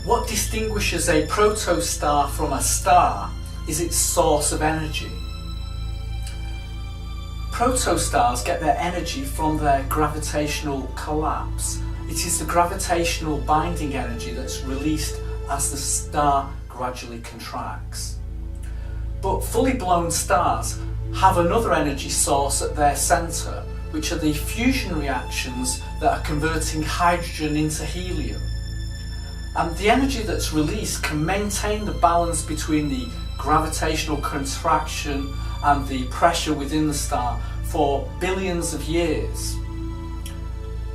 What distinguishes a protostar from a star is its source of energy. Protostars get their energy from their gravitational collapse. It is the gravitational binding energy that's released as the star gradually contracts. But fully blown stars have another energy source at their centre, which are the fusion reactions that are converting hydrogen into helium. And the energy that's released can maintain the balance between the gravitational contraction and the pressure within the star for billions of years.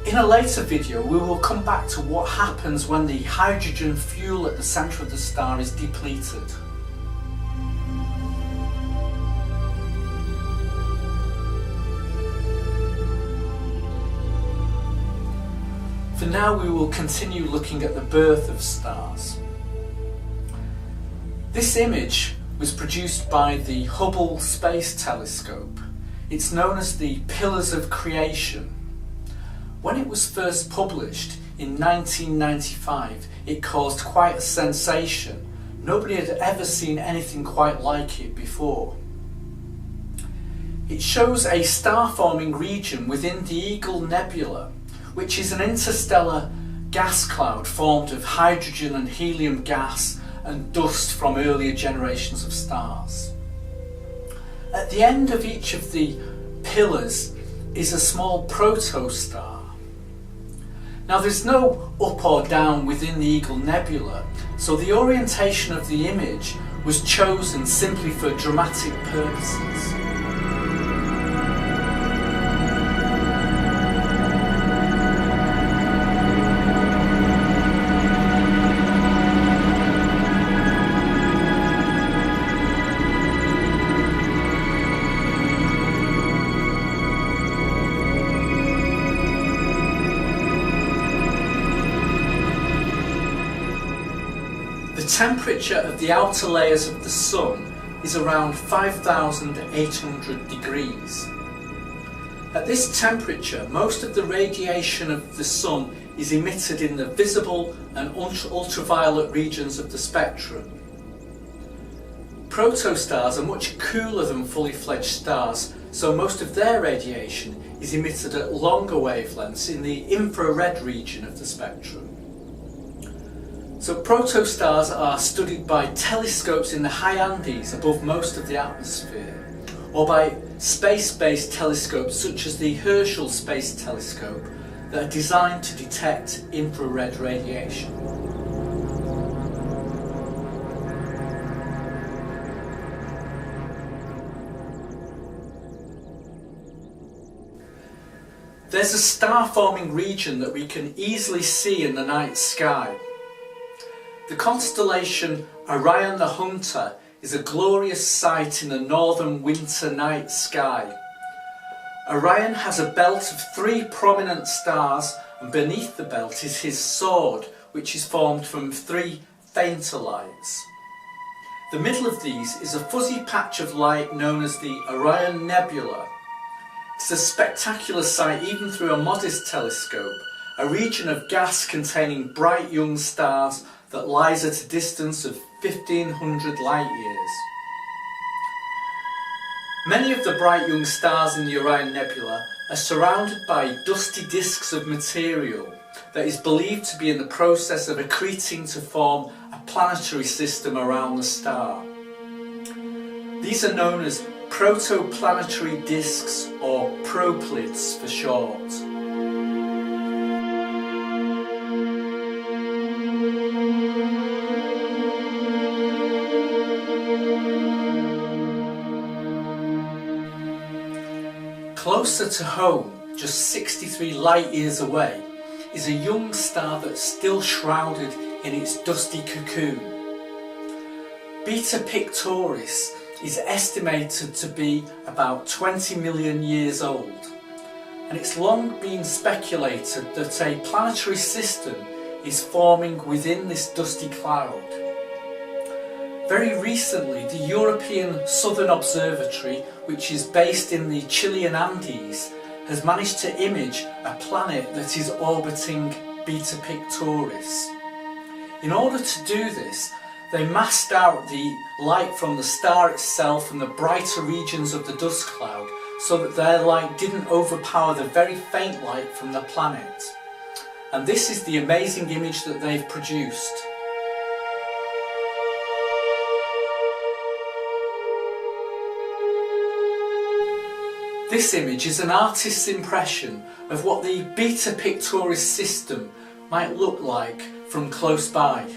In a later video we will come back to what happens when the hydrogen fuel at the centre of the star is depleted. For now we will continue looking at the birth of stars. This image was produced by the Hubble Space Telescope. It's known as the Pillars of Creation. When it was first published in 1995, it caused quite a sensation. Nobody had ever seen anything quite like it before. It shows a star-forming region within the Eagle Nebula, which is an interstellar gas cloud formed of hydrogen and helium gas and dust from earlier generations of stars. At the end of each of the pillars is a small protostar. Now there's no up or down within the Eagle Nebula, so the orientation of the image was chosen simply for dramatic purposes. The temperature of the outer layers of the Sun is around 5,800 degrees. At this temperature, most of the radiation of the Sun is emitted in the visible and ultraviolet regions of the spectrum. Protostars are much cooler than fully fledged stars, so most of their radiation is emitted at longer wavelengths in the infrared region of the spectrum. So protostars are studied by telescopes in the high Andes above most of the atmosphere, or by space-based telescopes such as the Hubble Space Telescope that are designed to detect infrared radiation. There's a star-forming region that we can easily see in the night sky. The constellation Orion the Hunter is a glorious sight in the northern winter night sky. Orion has a belt of 3 prominent stars, and beneath the belt is his sword, which is formed from 3 fainter lights. The middle of these is a fuzzy patch of light known as the Orion Nebula. It's a spectacular sight even through a modest telescope, a region of gas containing bright young stars that lies at a distance of 1,500 light years. Many of the bright young stars in the Orion Nebula are surrounded by dusty disks of material that is believed to be in the process of accreting to form a planetary system around the star. These are known as proto-planetary disks, or proplyds for short. Closer to home, just 63 light years away, is a young star that's still shrouded in its dusty cocoon. Beta Pictoris is estimated to be about 20 million years old, and it's long been speculated that a planetary system is forming within this dusty cloud. Very recently, the European Southern Observatory, which is based in the Chilean Andes, has managed to image a planet that is orbiting Beta Pictoris. In order to do this, they masked out the light from the star itself and the brighter regions of the dust cloud so that their light didn't overpower the very faint light from the planet. And this is the amazing image that they've produced. This image is an artist's impression of what the Beta Pictoris system might look like from close by.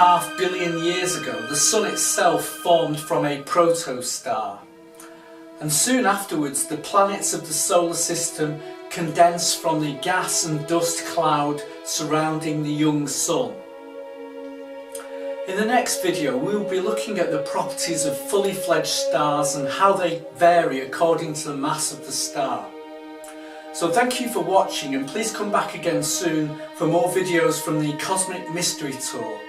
.5 billion years ago, the Sun itself formed from a protostar, and soon afterwards the planets of the solar system condensed from the gas and dust cloud surrounding the young Sun. In the next video we will be looking at the properties of fully fledged stars and how they vary according to the mass of the star. So thank you for watching, and please come back again soon for more videos from the Cosmic Mystery Tour.